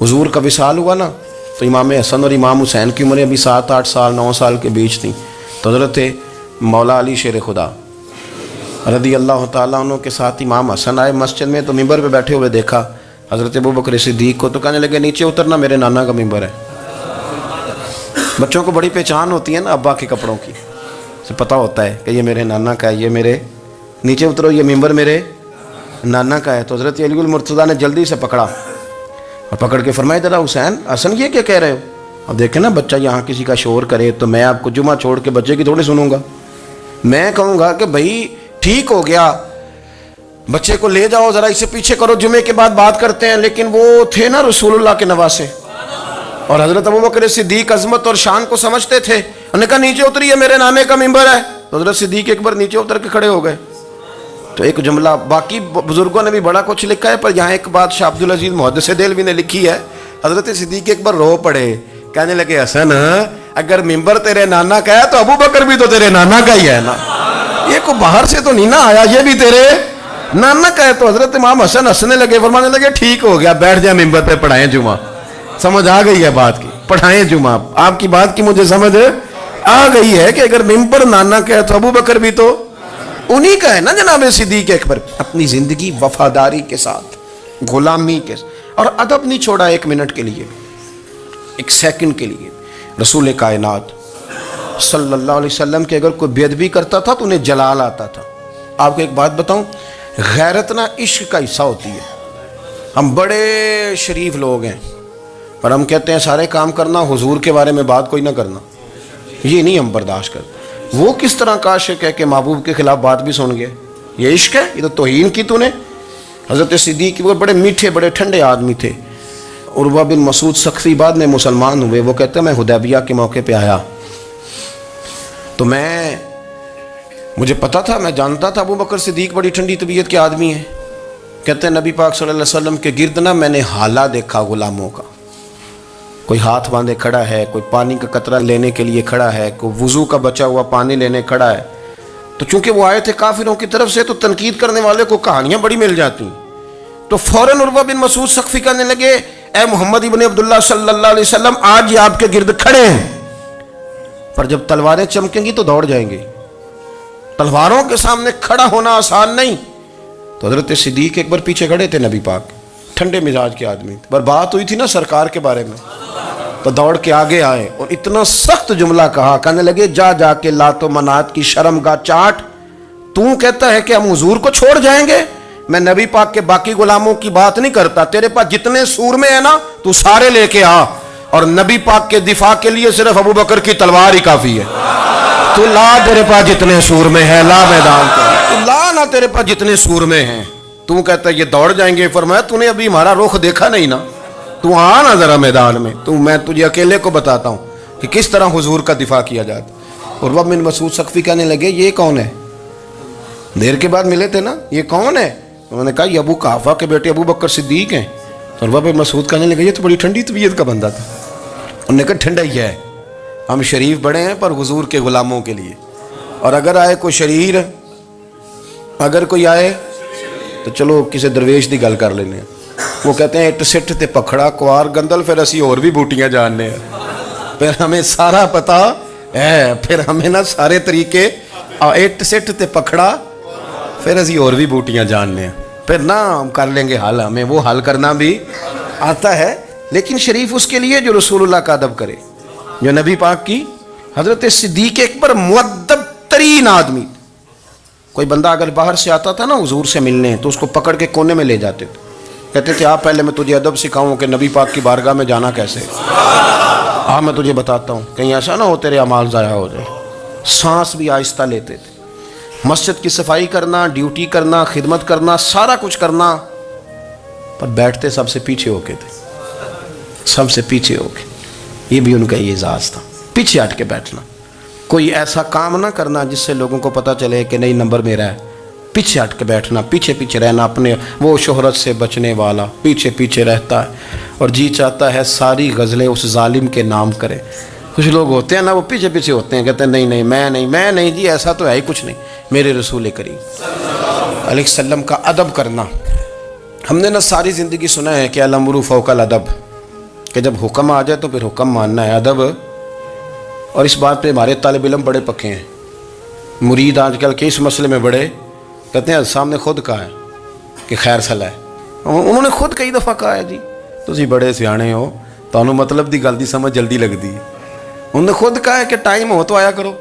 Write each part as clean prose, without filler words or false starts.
حضور کا وصال ہوا نا تو امام حسن اور امام حسین کی عمریں ابھی 7-8 سال 9 سال کے بیچ تھیں، تو حضرت مولا علی شیر خدا رضی اللہ تعالیٰ عنہ کے ساتھ امام حسن آئے مسجد میں، تو ممبر پہ بیٹھے ہوئے دیکھا حضرت ابوبکر صدیق کو، تو کہنے لگے نیچے اترنا، میرے نانا کا ممبر ہے۔ بچوں کو بڑی پہچان ہوتی ہے نا ابا کے کپڑوں کی، سے پتہ ہوتا ہے کہ یہ میرے نانا کا ہے، یہ میرے نیچے اترو، یہ ممبر میرے نانا کا ہے۔ تو حضرت علی المرتضیٰ نے جلدی سے پکڑا اور پکڑ کے فرمایا ذرا حسین حسن یہ کیا کہہ رہے ہو؟ اب دیکھیں نا بچہ یہاں کسی کا شور کرے تو میں آپ کو جمعہ چھوڑ کے بچے کی تھوڑی سنوں گا، میں کہوں گا کہ بھائی ٹھیک ہو گیا بچے کو لے جاؤ ذرا اسے پیچھے کرو، جمعے کے بعد بات کرتے ہیں۔ لیکن وہ تھے نا رسول اللہ کے نواسے، اور حضرت ابوبکر صدیق عظمت اور شان کو سمجھتے تھے، انہوں نے کہا نیچے اتریے میرے نانے کا ممبر ہے۔ تو حضرت صدیق ایک بار نیچے اتر کے کھڑے ہو گئے۔ تو ایک جملہ، باقی بزرگوں نے بھی بڑا کچھ لکھا ہے، پر یہاں ایک بات شاہ عبدالعزیز محدث دہلوی نے لکھی ہے، حضرت صدیق ایک بار رو پڑے، کہنے لگے حسن اگر ممبر تیرے نانا کا ہے تو ابوبکر بھی تو تیرے نانا کا ہی ہے نا، یہ کو باہر سے تو نہیں نا آیا، یہ بھی تیرے نانا کا ہے۔ تو حضرت امام حسن ہنسنے لگے، فرمانے لگے ٹھیک ہو گیا، بیٹھ جائیں ممبر پہ پڑھائیں جمعہ۔ سمجھ آ گئی ہے بات کی، پڑھائیں جمعہ، آپ کی بات کی مجھے سمجھ آ گئی ہے کہ اگر ممبر نانا کا ہے تو ابوبکر بھی تو انہی کا ہے نا جناب صدیق اکبر۔ اپنی زندگی وفاداری کے ساتھ، غلامی کے ساتھ، اور ادب نہیں چھوڑا ایک منٹ کے لیے، ایک سیکنڈ کے لیے۔ رسول کائنات صلی اللہ علیہ وسلم کے اگر کوئی بے ادبی کرتا تھا تو انہیں جلال آتا تھا۔ آپ کو ایک بات بتاؤں، غیرت نہ عشق کا حصہ ہوتی ہے۔ ہم بڑے شریف لوگ ہیں پر ہم کہتے ہیں سارے کام کرنا، حضور کے بارے میں بات کوئی نہ کرنا، یہ نہیں ہم برداشت کرتے۔ وہ کس طرح کا عاشق ہے کہ محبوب کے خلاف بات بھی سن گئے؟ یہ عشق ہے؟ یہ تو توہین کی تو نے۔ حضرت صدیق وہ بڑے میٹھے بڑے ٹھنڈے آدمی تھے۔ عروہ بن مسعود ثقفی بعد میں مسلمان ہوئے، وہ کہتے ہیں میں حدیبیہ کے موقع پہ آیا تو مجھے پتا تھا، میں جانتا تھا ابوبکر صدیق بڑی ٹھنڈی طبیعت کے آدمی ہیں۔ کہتے ہیں نبی پاک صلی اللہ علیہ وسلم کے گرد نا میں نے حالہ دیکھا غلاموں کا، کوئی ہاتھ باندھے کھڑا ہے، کوئی پانی کا قطرہ لینے کے لیے کھڑا ہے، کوئی وضو کا بچا ہوا پانی لینے کھڑا ہے۔ تو چونکہ وہ آئے تھے کافروں کی طرف سے تو تنقید کرنے والے کو کہانیاں بڑی مل جاتی ہیں۔ تو فوراً عروہ بن مسعود ثقفی کہنے لگے اے محمد ابن عبداللہ صلی اللہ علیہ وسلم، آج یہ آپ کے گرد کھڑے ہیں، پر جب تلواریں چمکیں گی تو دوڑ جائیں گے، تلواروں کے سامنے کھڑا ہونا آسان نہیں۔ تو حضرت صدیق ایک بار پیچھے کھڑے تھے، نبی پاک ٹھنڈے مزاج کے آدمی، پر بات ہوئی تھی نا سرکار کے بارے میں، تو دوڑ کے آگے آئے اور اتنا سخت جملہ کہا، کہنے لگے جا جا کے لات و منات کی شرم گاہ چاٹ، تو کہتا ہے کہ ہم حضور کو چھوڑ جائیں گے؟ میں نبی پاک کے باقی غلاموں کی بات نہیں کرتا، تیرے پاس جتنے سور میں ہے نا تو سارے لے کے آ، اور نبی پاک کے دفاع کے لیے صرف ابوبکر کی تلوار ہی کافی ہے۔ تو لا، تیرے پاس جتنے سور میں ہے لا میدان کو، لا نہ تیرے پاس جتنے سور میں ہیں۔ تو کہتا ہے یہ دوڑ جائیں گے، فرمایا تو نے ابھی ہمارا رخ دیکھا نہیں نا، تو آ نا ذرا میدان میں، تو میں تجھے اکیلے کو بتاتا ہوں کہ کس طرح حضور کا دفاع کیا جاتا۔ عروہ بن مسعود ثقفی کہنے لگے یہ کون ہے؟ دیر کے بعد ملے تھے نا، یہ کون ہے؟ انہوں نے کہا یہ ابو قحافہ کے بیٹے ابو بکر صدیق ہیں۔ عروہ بن مسعود کہنے لگے یہ تو بڑی ٹھنڈی طبیعت کا بندہ تھا۔ انہوں نے کہا ٹھنڈا ہی ہے، ہم شریف بڑے ہیں پر حضور کے غلاموں کے لیے، اور اگر آئے کوئی شریر، اگر کوئی آئے تو چلو کسی درویش دی گل کر لینے۔ وہ کہتے ہیں اٹ سٹ تے پکھڑا کوار گندل، پھر اسی اور بھی بوٹیاں جاننے ہیں، پھر ہمیں سارا پتا ہے، پھر ہمیں نا سارے طریقے، اٹ سٹ تے پکھڑا پھر اسی اور بھی بوٹیاں جاننے ہیں، پھر نہ ہم کر لیں گے حل، ہمیں وہ حل کرنا بھی آتا ہے۔ لیکن شریف اس کے لیے جو رسول اللہ کا ادب کرے، جو نبی پاک کی۔ حضرت صدیق اکبر مؤدب ترین آدمی، کوئی بندہ اگر باہر سے آتا تھا نا حضور سے ملنے تو اس کو پکڑ کے کونے میں لے جاتے تھے، کہتے تھے آپ پہلے میں تجھے ادب سکھاؤں کہ نبی پاک کی بارگاہ میں جانا کیسے، میں تجھے بتاتا ہوں، کہیں ایسا نہ ہو تیرے اعمال ضائع ہو جائے۔ سانس بھی آہستہ لیتے تھے، مسجد کی صفائی کرنا، ڈیوٹی کرنا، خدمت کرنا، سارا کچھ کرنا، پر بیٹھتے سب سے پیچھے ہو کے تھے، سب سے پیچھے ہو کے۔ یہ بھی ان کا یہ اعزاز تھا، پیچھے ہٹ کے بیٹھنا، کوئی ایسا کام نہ کرنا جس سے لوگوں کو پتہ چلے کہ نہیں نمبر میرا ہے، پیچھے ہٹ کے بیٹھنا، پیچھے پیچھے رہنا، اپنے وہ شہرت سے بچنے والا پیچھے پیچھے رہتا ہے، اور جی چاہتا ہے ساری غزلیں اس ظالم کے نام کرے۔ کچھ لوگ ہوتے ہیں نا وہ پیچھے پیچھے ہوتے ہیں، کہتے ہیں نہیں میں نہیں جی، ایسا تو ہے ہی کچھ نہیں، میرے رسول کریم علیہ السلام کا ادب کرنا۔ ہم نے نا ساری زندگی سنا ہے کہ الامر فوق الادب، کہ جب حکم آ جائے تو پھر حکم ماننا ہے، ادب. اور اس بات پہ ہمارے طالب علم بڑے پکے ہیں. مرید آج کل کے اس مسئلے میں بڑے کہتے ہیں صاحب نے خود کہا ہے کہ خیر صلاح ہے. انہوں نے خود کئی دفعہ کہا ہے جی تسی بڑے سیانے ہو، تانوں مطلب دی گل دی سمجھ جلدی لگتی ہے. انہوں نے خود کہا ہے کہ ٹائم ہو تو آیا کرو.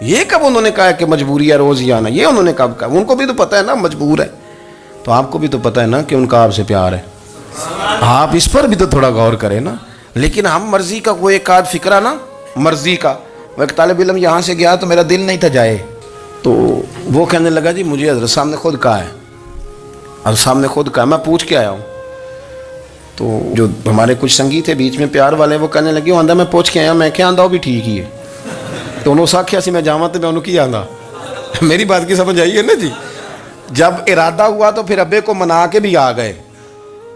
یہ کب انہوں نے کہا ہے کہ مجبوری ہے روز ہی آنا؟ یہ انہوں نے کب کہا؟ ان کو بھی تو پتہ ہے نا مجبور ہے. تو آپ کو بھی تو پتہ ہے نا کہ ان کا آپ سے پیار ہے. آپ اس پر بھی تو تھوڑا غور کریں نا. لیکن ہم مرضی کا وہ ایک آدھ فکرہ نا، مرضی کا. وہ ایک طالب علم یہاں سے گیا تو میرا دل نہیں تھا جائے، تو وہ کہنے لگا جی مجھے حضرت صاحب نے خود کہا ہے، حضرت صاحب نے خود کہا. میں پوچھ کے آیا ہوں. تو جو ہمارے کچھ سنگی تھے بیچ میں پیار والے، وہ کہنے لگے آندہ میں پوچھ کے آیا. میں کیا آندہ وہ بھی ٹھیک ہی ہے. تو انہوں ساکھیا سی میں جاواں تو میں انہوں کی آندہ. میری بات کی سمجھ آئی ہے نا جی. جب ارادہ ہوا تو پھر ابے کو منا کے بھی آ گئے.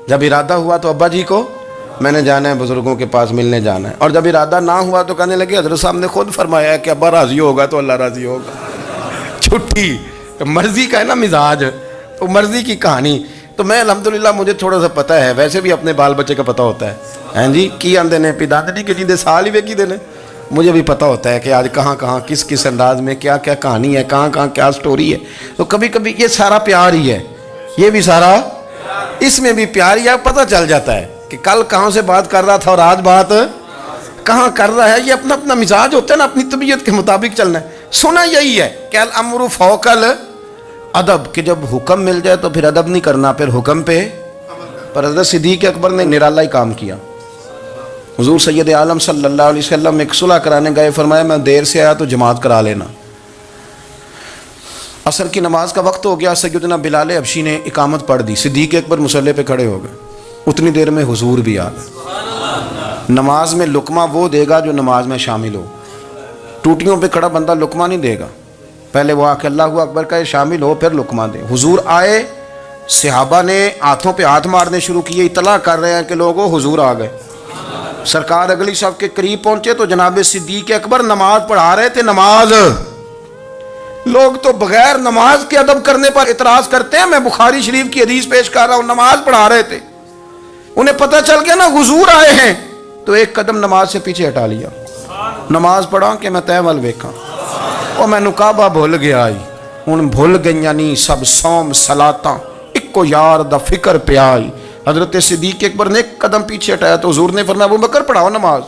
جب ارادہ ہوا تو ابا جی کو میں نے جانا ہے بزرگوں کے پاس ملنے جانا ہے. اور جب ارادہ نہ ہوا تو کہنے لگے حضرت صاحب نے خود فرمایا ہے کہ ابا راضی ہوگا تو اللہ راضی ہوگا. چھٹی مرضی کا ہے نا مزاج، تو مرضی کی کہانی. تو میں الحمدللہ مجھے تھوڑا سا پتہ ہے، ویسے بھی اپنے بال بچے کا پتہ ہوتا ہے. ہیں جی کی آندے نے پیداندنی کے جیندے سال ہی ویکھی دے نے. مجھے بھی پتہ ہوتا ہے کہ آج کہاں کہاں کس کس انداز میں کیا کیا کہانی ہے، کہاں کہاں کیا سٹوری ہے. تو کبھی کبھی یہ سارا پیار ہی ہے، یہ بھی سارا اس میں بھی پیار ہی ہے. پتہ چل جاتا ہے کہ کل کہاں سے بات کر رہا تھا اور آج بات کہاں کر رہا ہے. یہ اپنا اپنا مزاج ہوتا ہے نا، اپنی طبیعت کے مطابق چلنا ہے. سنا یہی ہے کہ الامر فوق الادب، کہ جب حکم مل جائے تو پھر ادب نہیں کرنا، پھر حکم پہ. پر حضرت صدیق اکبر نے نرالا ہی کام کیا. حضور سید عالم صلی اللہ علیہ وسلم ایک صلح کرانے گئے، فرمایا میں دیر سے آیا تو جماعت کرا لینا. عصر کی نماز کا وقت ہو گیا. سیدنا بلال حبشی نے اقامت پڑھ دی. صدیق اکبر مصلی پہ کھڑے ہو گئے. اتنی دیر میں حضور بھی آ گئے. نماز میں لقمہ وہ دے گا جو نماز میں شامل ہو. ٹوٹیوں پہ کھڑا بندہ لقمہ نہیں دے گا. پہلے وہ آ کے اللہ اکبر کا شامل ہو پھر لقمہ دے. حضور آئے، صحابہ نے ہاتھوں پہ ہاتھ مارنے شروع کیے، اطلاع کر رہے ہیں کہ لوگوں حضور آ گئے. سرکار اگلی صف کے قریب پہنچے تو جناب صدیق اکبر نماز پڑھا رہے تھے. نماز لوگ تو بغیر نماز کے ادب کرنے پر اعتراض کرتے ہیں. میں بخاری شریف کی حدیث پیش کر رہا ہوں، نماز پڑھا رہے تھے. انہیں پتہ چل گیا نا حضور آئے ہیں، تو ایک قدم نماز سے پیچھے ہٹا لیا. نماز پڑھا کہ میں تے ول ویکھاں، او میں کعبہ بھول گیا آئی. ہن بھول گئیاں نہیں سب صوم صلاتاں، اکو یار دا فکر پہ آئی. حضرت صدیق اکبر نے ایک قدم پیچھے ہٹایا تو حضور نے فرمایا ابو بکر پڑھاؤ نماز.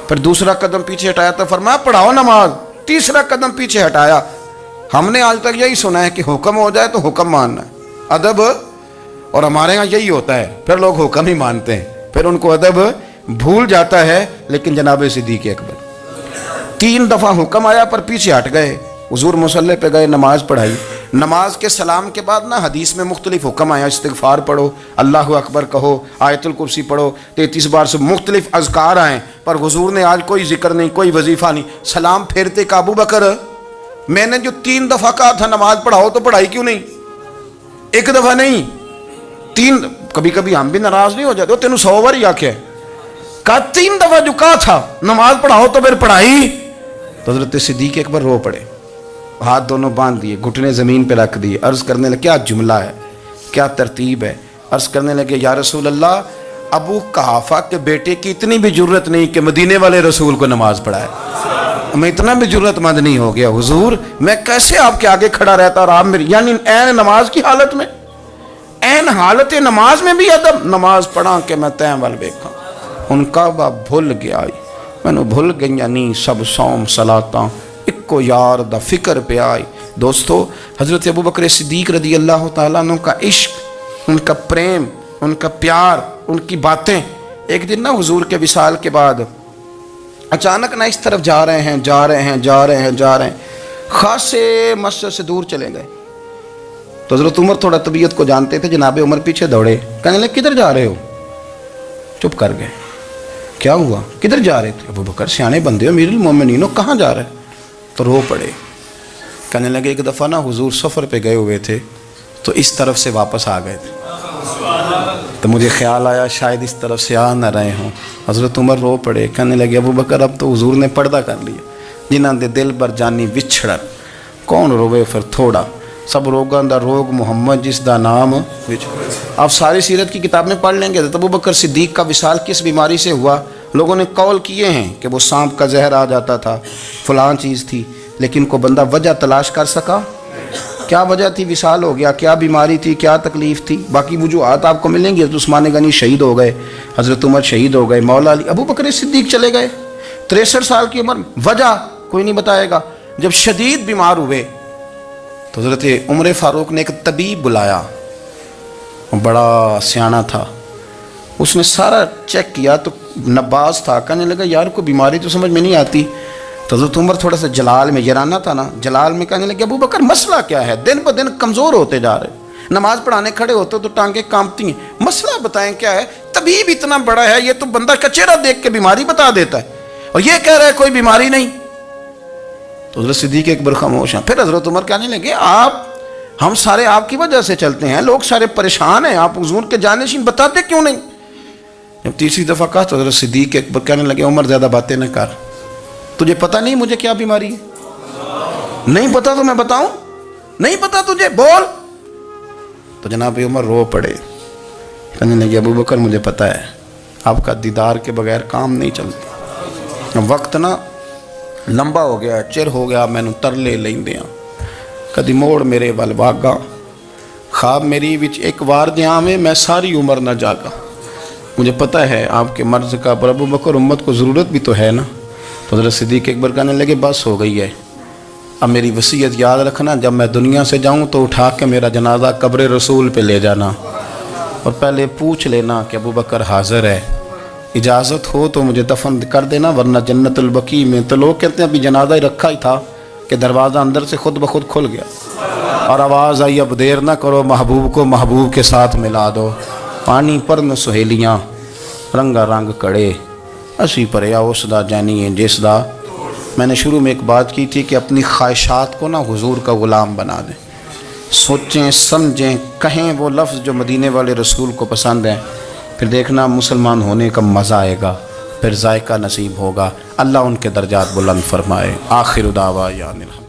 پھر دوسرا قدم پیچھے ہٹایا تو فرمایا پڑھاؤ نماز. تیسرا قدم پیچھے ہٹایا. ہم نے آج تک یہی سنا ہے کہ حکم ہو جائے تو حکم ماننا ہے، ادب. اور ہمارے ہاں یہی ہوتا ہے، پھر لوگ حکم ہی مانتے ہیں، پھر ان کو ادب بھول جاتا ہے. لیکن جناب صدیق اکبر 3 دفعہ حکم آیا پر پیچھے ہٹ گئے. حضور مصلی پہ گئے، نماز پڑھائی. نماز کے سلام کے بعد نا حدیث میں مختلف حکم آیا. استغفار پڑھو، اللہ اکبر کہو، آیت الکرسی پڑھو، 33 بار سے مختلف اذکار آئیں. پر حضور نے آج کوئی ذکر نہیں، کوئی وظیفہ نہیں. سلام پھیرتے کہ ابو بکر میں نے جو 3 دفعہ کہا تھا نماز پڑھاؤ تو پڑھائی کیوں نہیں؟ ایک دفعہ نہیں 3. کبھی کبھی ہم بھی ناراض نہیں ہو جاتے، تینوں 100 بار ہی آکھیا ہے، کہا 3 دفعہ جو کہا تھا نماز پڑھاؤ تو پھر پڑھائی. تو حضرت صدیق اکبر رو پڑے، ہاتھ دونوں باندھ دیے، گھٹنے زمین پہ رکھ دیے. عرض کرنے لگے کیا جملہ ہے، کیا ترتیب ہے. عرض کرنے لگے یا رسول اللہ، ابو قحافہ کے بیٹے کی اتنی بھی جرت نہیں کہ مدینے والے رسول کو نماز پڑھائے. میں اتنا بھی جرت مند نہیں ہو گیا حضور، میں کیسے آپ کے آگے کھڑا رہتا اور آپ میری، یعنی عین نماز کی حالت میں، عین حالت نماز میں بھی ادب. نماز پڑھا کہ میں تیں ول ویکھاں. ان کعبہ بھول گیا آئی، میں نے بھول گئیاں نہیں سب صوم صلاتاں، اکو یار دا فکر پہ آئی. دوستو حضرت ابو بکر صدیق رضی اللہ تعالیٰ عنہ کا عشق، ان کا پریم، ان کا پیار، ان کی باتیں. ایک دن نا حضور کے وصال کے بعد اچانک نہ اس طرف جا رہے ہیں، خاصے مسجد سے دور چلے گئے. تو حضرت عمر تھوڑا طبیعت کو جانتے تھے، جناب عمر پیچھے دوڑے، کہنے لگے کدھر جا رہے ہو؟ چپ کر گئے. کیا ہوا، کدھر جا رہے تھے؟ ابو بکر سیانے بندے ہو، امیر المومنین ہو، کہاں جا رہے؟ تو رو پڑے. کہنے لگے ایک دفعہ نا حضور سفر پہ گئے ہوئے تھے تو اس طرف سے واپس آ گئے تھے، تو مجھے خیال آیا شاید اس طرف سے آ نہ رہے ہوں. حضرت عمر رو پڑے. کہنے لگے ابو بکر اب تو حضور نے پردہ کر لیا، جنہاں دے دل بر جانی وچھڑن، کون روے پھر تھوڑا. سب روگاں دا روگ محمد جس دا نام آپ ساری سیرت کی کتاب میں پڑھ لیں گے ابو بکر صدیق کا وصال کس بیماری سے ہوا. لوگوں نے قول کیے ہیں کہ وہ سانپ کا زہر آ جاتا تھا، فلاں چیز تھی، لیکن کو بندہ وجہ تلاش کر سکا؟ کیا وجہ تھی وصال ہو گیا؟ کیا بیماری تھی؟ کیا تکلیف تھی؟ باقی وجوہات آپ کو ملیں گی. حضرت عثمان غنی شہید ہو گئے، حضرت عمر شہید ہو گئے، مولا علی، ابو بکر صدیق چلے گئے 63 سال کی عمر. وجہ کوئی نہیں بتائے گا. جب شدید بیمار ہوئے تو حضرت عمر فاروق نے ایک طبیب بلایا، وہ بڑا سیانا تھا. اس نے سارا چیک کیا تو نباز تھا. کہنے لگا یار کوئی بیماری تو سمجھ میں نہیں آتی. تو حضرت عمر تھوڑا سا جلال میں، یرانہ تھا نا، جلال میں کہنے لگے ابو بکر مسئلہ کیا ہے؟ دن بہ دن کمزور ہوتے جا رہے، نماز پڑھانے کھڑے ہوتے تو ٹانگیں کانپتی ہیں، مسئلہ بتائیں کیا ہے؟ طبیب اتنا بڑا ہے، یہ تو بندہ کا چہرہ دیکھ کے بیماری بتا دیتا ہے، اور یہ کہہ رہا ہے کوئی بیماری نہیں. تو حضرت صدیق اکبر خاموش ہیں. پھر حضرت عمر کہنے لگے ہم سارے آپ کی وجہ سے چلتے ہیں، لوگ سارے پریشان ہیں، آپ حضور کے جانشین بتاتے کیوں نہیں؟ جب تیسری دفعہ کہا تو حضرت صدیق اکبر کہنے لگے عمر زیادہ باتیں نہ کر، تجھے پتہ نہیں مجھے کیا بیماری ہے؟ نہیں پتہ تو میں بتاؤں؟ نہیں پتہ تجھے، بول. تو جناب عمر رو پڑے، کہنے لگے ابو بکر مجھے پتہ ہے، آپ کا دیدار کے بغیر کام نہیں چلتا. وقت نا لمبا ہو گیا، چر ہو گیا، میں ترلے لیندیاں کدی موڑ میرے ول واگا، خواب میری وچ ایک وار دیاں میں میں ساری عمر نہ جاگا. مجھے پتہ ہے آپ کے مرض کا، پر ابو بکر امت کو ضرورت بھی تو ہے نا. تو حضرت صدیق اکبر کہنے لگے بس ہو گئی ہے، اب میری وصیت یاد رکھنا، جب میں دنیا سے جاؤں تو اٹھا کے میرا جنازہ قبر رسول پہ لے جانا، اور پہلے پوچھ لینا کہ ابو بکر حاضر ہے، اجازت ہو تو مجھے دفن کر دینا، ورنہ جنت البقیع میں. تو لوگ کہتے ہیں ابھی جنازہ ہی رکھا ہی تھا کہ دروازہ اندر سے خود بخود کھل گیا اور آواز آئی اب دیر نہ کرو، محبوب کو محبوب کے ساتھ ملا دو. پانی پر نہ سہیلیاں رنگا رنگ کڑے، اسی پریا اس دا جانی ہے جس دا. میں نے شروع میں ایک بات کی تھی کہ اپنی خواہشات کو نا حضور کا غلام بنا دیں، سوچیں سمجھیں کہیں وہ لفظ جو مدینے والے رسول کو پسند ہیں، پھر دیکھنا مسلمان ہونے کا مزہ آئے گا، پھر ذائقہ نصیب ہوگا. اللہ ان کے درجات بلند فرمائے. آخر دعوانا